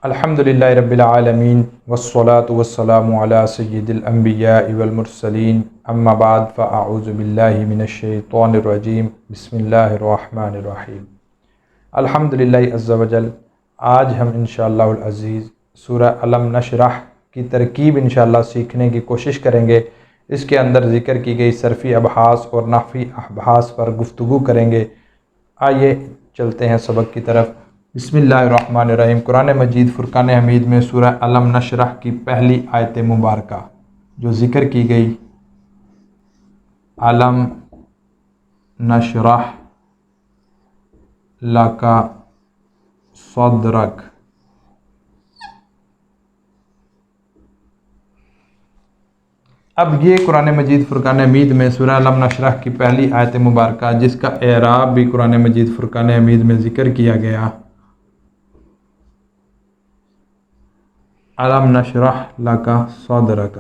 الحمدللہ رب العالمین والصلاة والسلام علی سید الانبیاء والمرسلین اما بعد فاعوذ باللہ من الشیطان الرجیم بسم اللہ الرحمن الرحیم۔ الحمدللہ عز وجل آج ہم انشاءاللہ العزیز سورہ علم نشرح کی ترکیب انشاءاللہ سیکھنے کی کوشش کریں گے۔ اس کے اندر ذکر کی گئی صرفی ابحاث اور نحوی ابحاث پر گفتگو کریں گے۔ آئیے چلتے ہیں سبق کی طرف۔ بسم اللہ الرحمن الرحیم۔ قرآن مجید فرقان حمید میں سورہ علم نشرح کی پہلی آیت مبارکہ جو ذکر کی گئی، علم نشرح لک صدرک، اب یہ قرآن مجید فرقان حمید میں سورہ علم نشرح کی پہلی آیت مبارکہ جس کا اعراب بھی قرآن مجید فرقان حمید میں ذکر کیا گیا، علم نشرح لک صدرک۔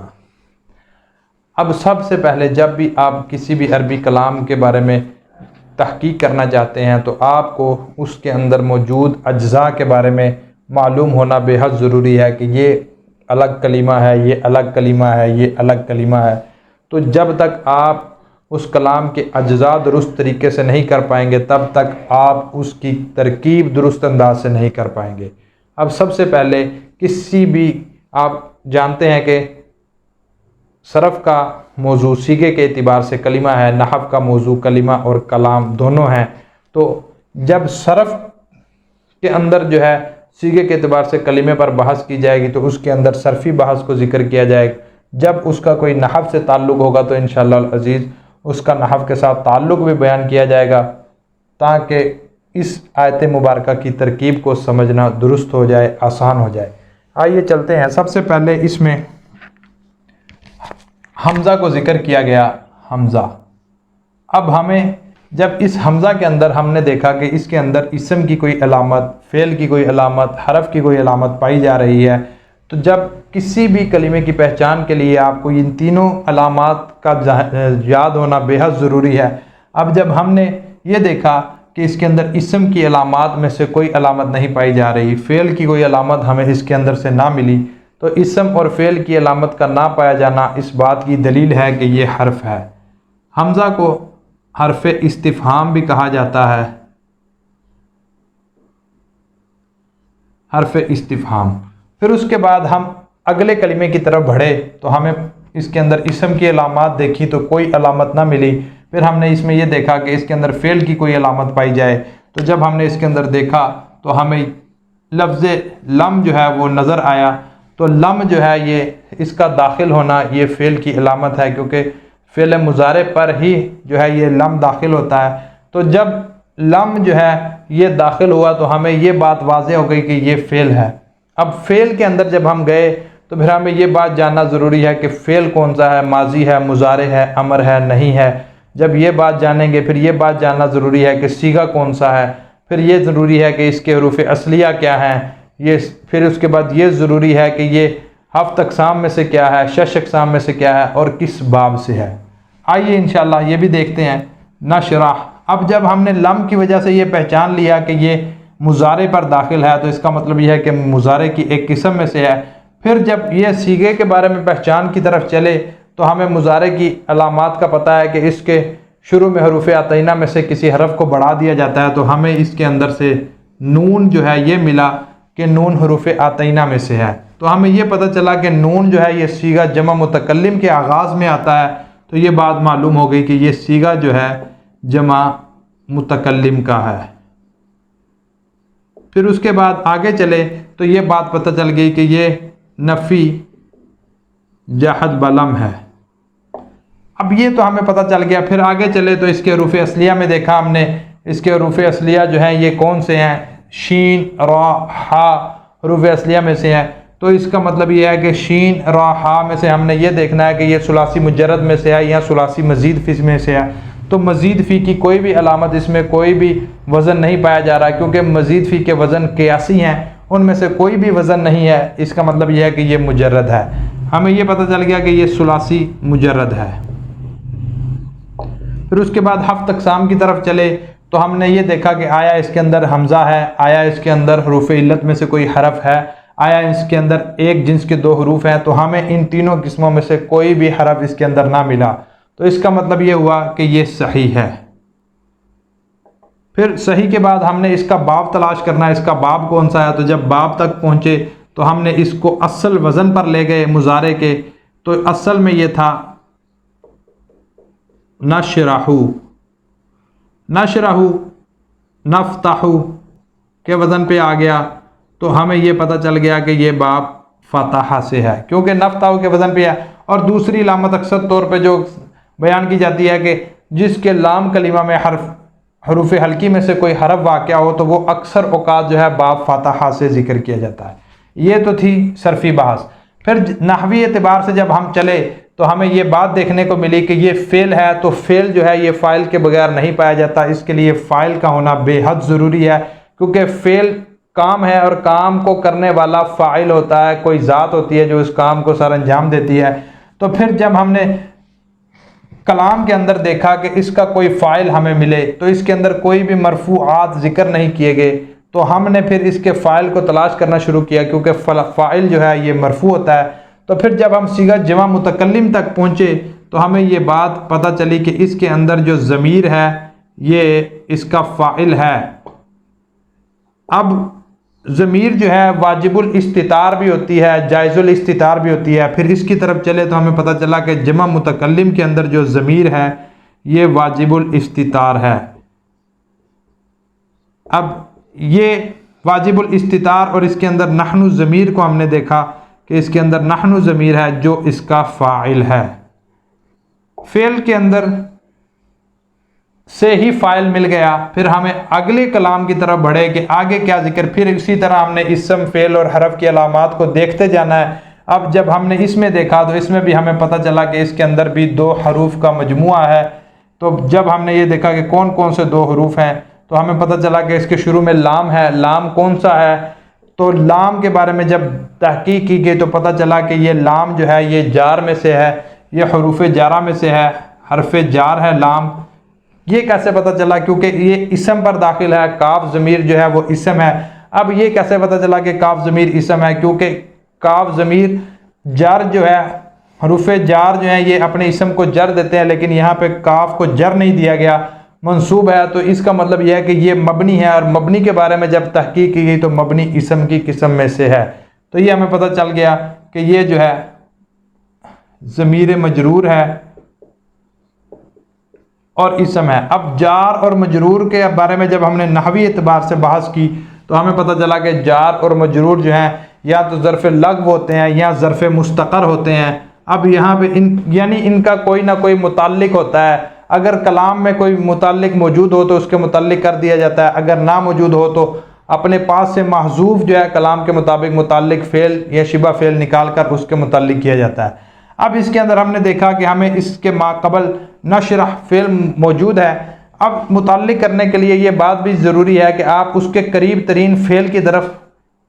اب سب سے پہلے جب بھی آپ کسی بھی عربی کلام کے بارے میں تحقیق کرنا چاہتے ہیں تو آپ کو اس کے اندر موجود اجزاء کے بارے میں معلوم ہونا بے حد ضروری ہے کہ یہ الگ کلمہ ہے، یہ الگ کلمہ ہے، یہ الگ کلمہ ہے۔ تو جب تک آپ اس کلام کے اجزاء درست طریقے سے نہیں کر پائیں گے تب تک آپ اس کی ترکیب درست انداز سے نہیں کر پائیں گے۔ اب سب سے پہلے کسی بھی، آپ جانتے ہیں کہ صرف کا موضوع صیغے کے اعتبار سے کلمہ ہے، نحو کا موضوع کلمہ اور کلام دونوں ہیں۔ تو جب صرف کے اندر جو ہے صیغے کے اعتبار سے کلمے پر بحث کی جائے گی تو اس کے اندر صرفی بحث کو ذکر کیا جائے گا۔ جب اس کا کوئی نحو سے تعلق ہوگا تو انشاءاللہ العزیز اس کا نحو کے ساتھ تعلق بھی بیان کیا جائے گا تاکہ اس آیت مبارکہ کی ترکیب کو سمجھنا درست ہو جائے، آسان ہو جائے۔ آئیے چلتے ہیں۔ سب سے پہلے اس میں حمزہ کو ذکر کیا گیا، حمزہ۔ اب ہمیں جب اس حمزہ کے اندر ہم نے دیکھا کہ اس کے اندر اسم کی کوئی علامت، فعل کی کوئی علامت، حرف کی کوئی علامت پائی جا رہی ہے، تو جب کسی بھی کلمے کی پہچان کے لیے آپ کو ان تینوں علامات کا یاد ہونا بے حد ضروری ہے۔ اب جب ہم نے یہ دیکھا کہ اس کے اندر اسم کی علامات میں سے کوئی علامت نہیں پائی جا رہی، فعل کی کوئی علامت ہمیں اس کے اندر سے نہ ملی، تو اسم اور فعل کی علامت کا نہ پایا جانا اس بات کی دلیل ہے کہ یہ حرف ہے۔ حمزہ کو حرف استفہام بھی کہا جاتا ہے، حرف استفہام۔ پھر اس کے بعد ہم اگلے کلمے کی طرف بڑھے تو ہمیں اس کے اندر اسم کی علامات دیکھی تو کوئی علامت نہ ملی۔ پھر ہم نے اس میں یہ دیکھا کہ اس کے اندر فعل کی کوئی علامت پائی جائے، تو جب ہم نے اس کے اندر دیکھا تو ہمیں لفظ لم جو ہے وہ نظر آیا، تو لم جو ہے یہ اس کا داخل ہونا یہ فعل کی علامت ہے، کیونکہ فعل مضارع پر ہی جو ہے یہ لم داخل ہوتا ہے۔ تو جب لم جو ہے یہ داخل ہوا تو ہمیں یہ بات واضح ہو گئی کہ یہ فعل ہے۔ اب فعل کے اندر جب ہم گئے تو پھر ہمیں یہ بات جاننا ضروری ہے کہ فعل کون سا ہے، ماضی ہے، مضارع ہے، امر ہے، نہیں ہے۔ جب یہ بات جانیں گے پھر یہ بات جاننا ضروری ہے کہ صیغہ کون سا ہے، پھر یہ ضروری ہے کہ اس کے حروف اصلیہ کیا ہیں، یہ پھر اس کے بعد یہ ضروری ہے کہ یہ ہفت اقسام میں سے کیا ہے، شش اقسام میں سے کیا ہے اور کس باب سے ہے۔ آئیے انشاءاللہ یہ بھی دیکھتے ہیں۔ نشرح، اب جب ہم نے لم کی وجہ سے یہ پہچان لیا کہ یہ مضارع پر داخل ہے تو اس کا مطلب یہ ہے کہ مضارع کی ایک قسم میں سے ہے۔ پھر جب یہ صیغے کے بارے میں پہچان کی طرف چلے تو ہمیں مضارع کی علامات کا پتہ ہے کہ اس کے شروع میں حروف عطینہ میں سے کسی حرف کو بڑھا دیا جاتا ہے، تو ہمیں اس کے اندر سے نون جو ہے یہ ملا کہ نون حروف عطینہ میں سے ہے۔ تو ہمیں یہ پتہ چلا کہ نون جو ہے یہ صیغہ جمع متکلم کے آغاز میں آتا ہے، تو یہ بات معلوم ہو گئی کہ یہ صیغہ جو ہے جمع متکلم کا ہے۔ پھر اس کے بعد آگے چلے تو یہ بات پتہ چل گئی کہ یہ نفی جہد بلم ہے۔ اب یہ تو ہمیں پتہ چل گیا۔ پھر آگے چلے تو اس کے حروف اصلیہ میں دیکھا ہم نے، اس کے حروف اصلیہ جو ہیں یہ کون سے ہیں، شین، را، ہا حروف اصلیہ میں سے ہیں۔ تو اس کا مطلب یہ ہے کہ شین، را، ہا میں سے ہم نے یہ دیکھنا ہے کہ یہ ثلاثی مجرد میں سے ہے یا ثلاثی مزید فی میں سے ہے۔ تو مزید فی کی کوئی بھی علامت، اس میں کوئی بھی وزن نہیں پایا جا رہا، کیونکہ مزید فی کے وزن قیاسی ہیں، ان میں سے کوئی بھی وزن نہیں ہے۔ اس کا مطلب یہ ہے کہ یہ مجرد ہے۔ ہمیں یہ پتہ چل گیا کہ یہ ثلاثی مجرد ہے۔ پھر اس کے بعد ہفت اقسام کی طرف چلے تو ہم نے یہ دیکھا کہ آیا اس کے اندر حمزہ ہے، آیا اس کے اندر حروف علت میں سے کوئی حرف ہے، آیا اس کے اندر ایک جنس کے 2 حروف ہیں، تو ہمیں ان تینوں قسموں میں سے کوئی بھی حرف اس کے اندر نہ ملا، تو اس کا مطلب یہ ہوا کہ یہ صحیح ہے۔ پھر صحیح کے بعد ہم نے اس کا باب تلاش کرنا ہے، اس کا باب کون سا ہے۔ تو جب باب تک پہنچے تو ہم نے اس کو اصل وزن پر لے گئے مضارع کے، تو اصل میں یہ تھا نشرحو، نشرحو نفتحو کے وزن پہ آ گیا، تو ہمیں یہ پتہ چل گیا کہ یہ باب فتحہ سے ہے، کیونکہ نفتحو کے وزن پہ ہے۔ اور دوسری علامت اکثر طور پہ جو بیان کی جاتی ہے کہ جس کے لام کلمہ میں حروف حلقی میں سے کوئی حرف واقع ہو تو وہ اکثر اوقات جو ہے باب فتحہ سے ذکر کیا جاتا ہے۔ یہ تو تھی صرفی بحث۔ پھر نحوی اعتبار سے جب ہم چلے تو ہمیں یہ بات دیکھنے کو ملی کہ یہ فعل ہے، تو فعل جو ہے یہ فاعل کے بغیر نہیں پایا جاتا، اس کے لیے فاعل کا ہونا بے حد ضروری ہے، کیونکہ فعل کام ہے اور کام کو کرنے والا فاعل ہوتا ہے، کوئی ذات ہوتی ہے جو اس کام کو سر انجام دیتی ہے۔ تو پھر جب ہم نے کلام کے اندر دیکھا کہ اس کا کوئی فاعل ہمیں ملے، تو اس کے اندر کوئی بھی مرفوعات ذکر نہیں کیے گئے، تو ہم نے پھر اس کے فاعل کو تلاش کرنا شروع کیا، کیونکہ فاعل جو ہے یہ مرفوع ہوتا ہے۔ تو پھر جب ہم صیغہ جمع متکلم تک پہنچے تو ہمیں یہ بات پتہ چلی کہ اس کے اندر جو ضمیر ہے یہ اس کا فاعل ہے۔ اب ضمیر جو ہے واجب الاستتار بھی ہوتی ہے، جائز الاستتار بھی ہوتی ہے۔ پھر اس کی طرف چلے تو ہمیں پتہ چلا کہ جمع متکلم کے اندر جو ضمیر ہے یہ واجب الاستتار ہے۔ اب یہ واجب الاستتار اور اس کے اندر نحن ضمیر کو ہم نے دیکھا کہ اس کے اندر نحن ضمیر ہے جو اس کا فاعل ہے۔ فعل کے اندر سے ہی فاعل مل گیا، پھر ہمیں اگلے کلام کی طرف بڑھے کہ آگے کیا ذکر۔ پھر اسی طرح ہم نے اسم، فعل اور حرف کی علامات کو دیکھتے جانا ہے۔ اب جب ہم نے اس میں دیکھا تو اس میں بھی ہمیں پتہ چلا کہ اس کے اندر بھی 2 حروف کا مجموعہ ہے۔ تو جب ہم نے یہ دیکھا کہ کون کون سے 2 حروف ہیں تو ہمیں پتہ چلا کہ اس کے شروع میں لام ہے۔ لام کون سا ہے؟ تو لام کے بارے میں جب تحقیق کی گئی تو پتہ چلا کہ یہ لام جو ہے یہ جار میں سے ہے، یہ حروف جارہ میں سے ہے، حرف جار ہے لام۔ یہ کیسے پتہ چلا؟ کیونکہ یہ اسم پر داخل ہے، کاف ضمیر جو ہے وہ اسم ہے۔ اب یہ کیسے پتہ چلا کہ کاف ضمیر اسم ہے؟ کیونکہ کاف ضمیر جر جو ہے، حروف جار جو ہیں یہ اپنے اسم کو جر دیتے ہیں، لیکن یہاں پہ کاف کو جر نہیں دیا گیا، منصوب ہے، تو اس کا مطلب یہ ہے کہ یہ مبنی ہے، اور مبنی کے بارے میں جب تحقیق کی گئی تو مبنی اسم کی قسم میں سے ہے۔ تو یہ ہمیں پتہ چل گیا کہ یہ جو ہے ضمیر مجرور ہے اور اسم ہے۔ اب جار اور مجرور کے بارے میں جب ہم نے نحوی اعتبار سے بحث کی تو ہمیں پتہ چلا کہ جار اور مجرور جو ہیں یا تو ظرف لغو ہوتے ہیں یا ظرف مستقر ہوتے ہیں۔ اب یہاں پہ یعنی ان کا کوئی نہ کوئی متعلق ہوتا ہے، اگر کلام میں کوئی متعلق موجود ہو تو اس کے متعلق کر دیا جاتا ہے، اگر نہ موجود ہو تو اپنے پاس سے محذوف جو ہے کلام کے مطابق متعلق فعل یا شبہ فعل نکال کر اس کے متعلق کیا جاتا ہے۔ اب اس کے اندر ہم نے دیکھا کہ ہمیں اس کے ماقبل نشرح فعل موجود ہے۔ اب متعلق کرنے کے لیے یہ بات بھی ضروری ہے کہ آپ اس کے قریب ترین فعل کی طرف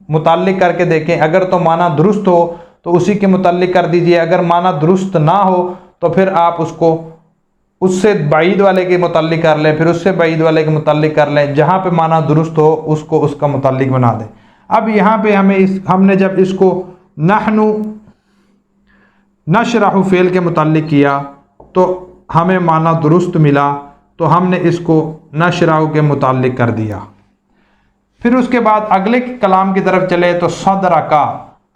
متعلق کر کے دیکھیں، اگر تو معنی درست ہو تو اسی کے متعلق کر دیجئے، اگر معنی درست نہ ہو تو پھر آپ اس کو اس سے بعید والے کے متعلق کر لیں، پھر اس سے بعید والے کے متعلق کر لیں، جہاں پہ معنی درست ہو اس کو اس کا متعلق بنا دیں۔ اب یہاں پہ ہم نے جب اس کو نحن نشرح فعل کے متعلق کیا تو ہمیں معنی درست ملا، تو ہم نے اس کو نشرح کے متعلق کر دیا۔ پھر اس کے بعد اگلے کلام کی طرف چلے تو صدرکا۔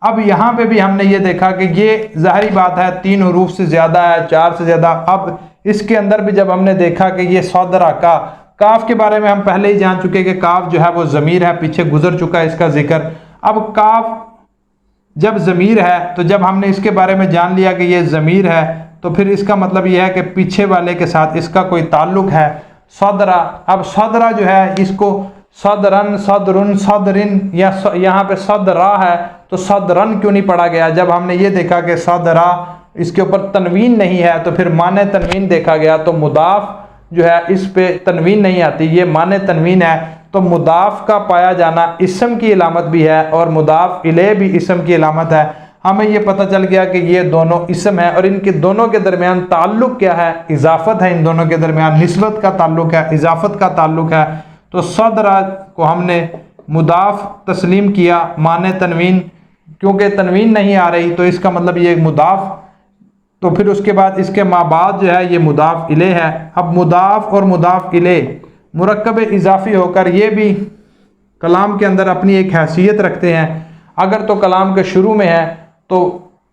اب یہاں پہ بھی ہم نے یہ دیکھا کہ یہ ظاہری بات ہے 3 حروف سے زیادہ ہے، 4 سے زیادہ۔ اب اس کے اندر بھی جب ہم نے دیکھا کہ یہ صدرکا، کاف کے بارے میں ہم پہلے ہی جان چکے کہ کاف جو ہے وہ ضمیر ہے، پیچھے گزر چکا ہے اس کا ذکر۔ اب کاف جب ضمیر ہے تو جب ہم نے اس کے بارے میں جان لیا کہ یہ ضمیر ہے تو پھر اس کا مطلب یہ ہے کہ پیچھے والے کے ساتھ اس کا کوئی تعلق ہے۔ صدرہ، اب صدرہ جو ہے اس کو صدرن، صدرن، صدرن یا یہاں پہ صدرہ ہے تو صدرن کیوں نہیں پڑھا گیا؟ جب ہم نے یہ دیکھا کہ صدرہ اس کے اوپر تنوین نہیں ہے تو پھر معنی تنوین دیکھا گیا، تو مضاف جو ہے اس پہ تنوین نہیں آتی، یہ معنی تنوین ہے، تو مضاف کا پایا جانا اسم کی علامت بھی ہے اور مضاف الیہ بھی اسم کی علامت ہے۔ ہمیں یہ پتہ چل گیا کہ یہ دونوں اسم ہیں اور ان کے دونوں کے درمیان تعلق کیا ہے؟ اضافت ہے، ان دونوں کے درمیان نسبت کا تعلق ہے، اضافت کا تعلق ہے۔ تو صدرہ کو ہم نے مضاف تسلیم کیا، معنی تنوین کیونکہ تنوین نہیں آ رہی تو اس کا مطلب یہ مضاف، تو پھر اس کے بعد اس کے ما بعد جو ہے یہ مضاف الیہ ہے۔ اب مضاف اور مضاف الیہ مرکب اضافی ہو کر یہ بھی کلام کے اندر اپنی ایک حیثیت رکھتے ہیں۔ اگر تو کلام کے شروع میں ہے تو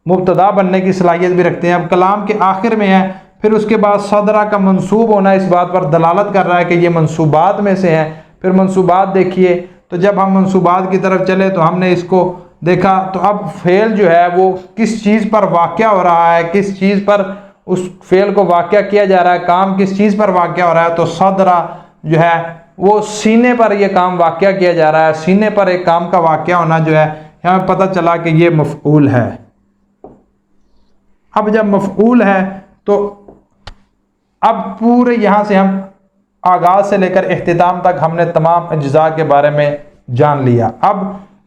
مبتدا بننے کی صلاحیت بھی رکھتے ہیں، اب کلام کے آخر میں ہے پھر اس کے بعد صدرہ کا منصوب ہونا اس بات پر دلالت کر رہا ہے کہ یہ منصوبات میں سے ہے۔ پھر منصوبات دیکھیے، تو جب ہم منصوبات کی طرف چلے تو ہم نے اس کو دیکھا، تو اب فعل جو ہے وہ کس چیز پر واقع ہو رہا ہے، کس چیز پر اس فعل کو واقع کیا جا رہا ہے، کام کس چیز پر واقع ہو رہا ہے، تو صدرہ جو ہے وہ سینے پر یہ کام واقع کیا جا رہا ہے۔ سینے پر ایک کام کا واقع ہونا جو ہے یہاں پتہ چلا کہ یہ مفعول ہے۔ اب جب مفعول ہے تو اب پورے یہاں سے ہم آغاز سے لے کر اختتام تک ہم نے تمام اجزاء کے بارے میں جان لیا۔ اب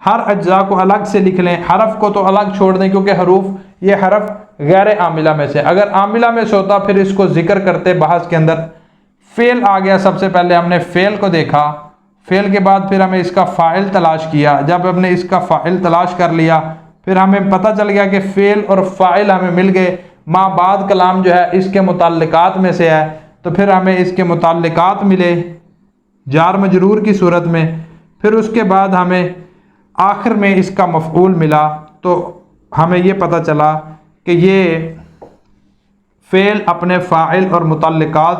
ہر اجزاء کو الگ سے لکھ لیں، حرف کو تو الگ چھوڑ دیں کیونکہ حروف یہ حرف غیر عاملہ میں سے، اگر عاملہ میں سے ہوتا پھر اس کو ذکر کرتے بحث کے اندر۔ فعل آ گیا، سب سے پہلے ہم نے فعل کو دیکھا، فعل کے بعد پھر ہمیں اس کا فاعل تلاش کیا، جب ہم نے اس کا فاعل تلاش کر لیا پھر ہمیں پتہ چل گیا کہ فعل اور فاعل ہمیں مل گئے۔ ما بعد کلام جو ہے اس کے متعلقات میں سے ہے، تو پھر ہمیں اس کے متعلقات ملے جار مجرور کی صورت میں، پھر اس کے بعد ہمیں آخر میں اس کا مفعول ملا، تو ہمیں یہ پتہ چلا کہ یہ فعل اپنے فاعل اور متعلقات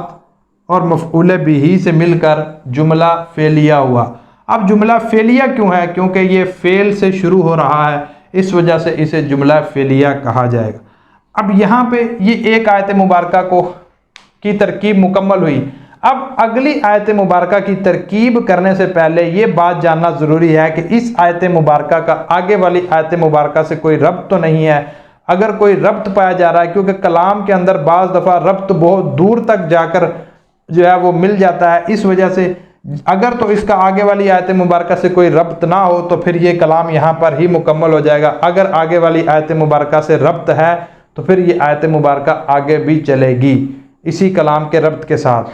اور مفعول بہ سے مل کر جملہ فعلیہ ہوا۔ اب جملہ فعلیہ کیوں ہے؟ کیونکہ یہ فعل سے شروع ہو رہا ہے، اس وجہ سے اسے جملہ فعلیہ کہا جائے گا۔ اب یہاں پہ یہ ایک آیت مبارکہ کی ترکیب مکمل ہوئی۔ اب اگلی آیت مبارکہ کی ترکیب کرنے سے پہلے یہ بات جاننا ضروری ہے کہ اس آیت مبارکہ کا آگے والی آیت مبارکہ سے کوئی ربط تو نہیں ہے۔ اگر کوئی ربط پایا جا رہا ہے، کیونکہ کلام کے اندر بعض دفعہ ربط بہت دور تک جا کر جو ہے وہ مل جاتا ہے، اس وجہ سے اگر تو اس کا آگے والی آیت مبارکہ سے کوئی ربط نہ ہو تو پھر یہ کلام یہاں پر ہی مکمل ہو جائے گا۔ اگر آگے والی آیت مبارکہ سے ربط ہے تو پھر یہ آیت مبارکہ آگے بھی چلے گی اسی کلام کے ربط کے ساتھ۔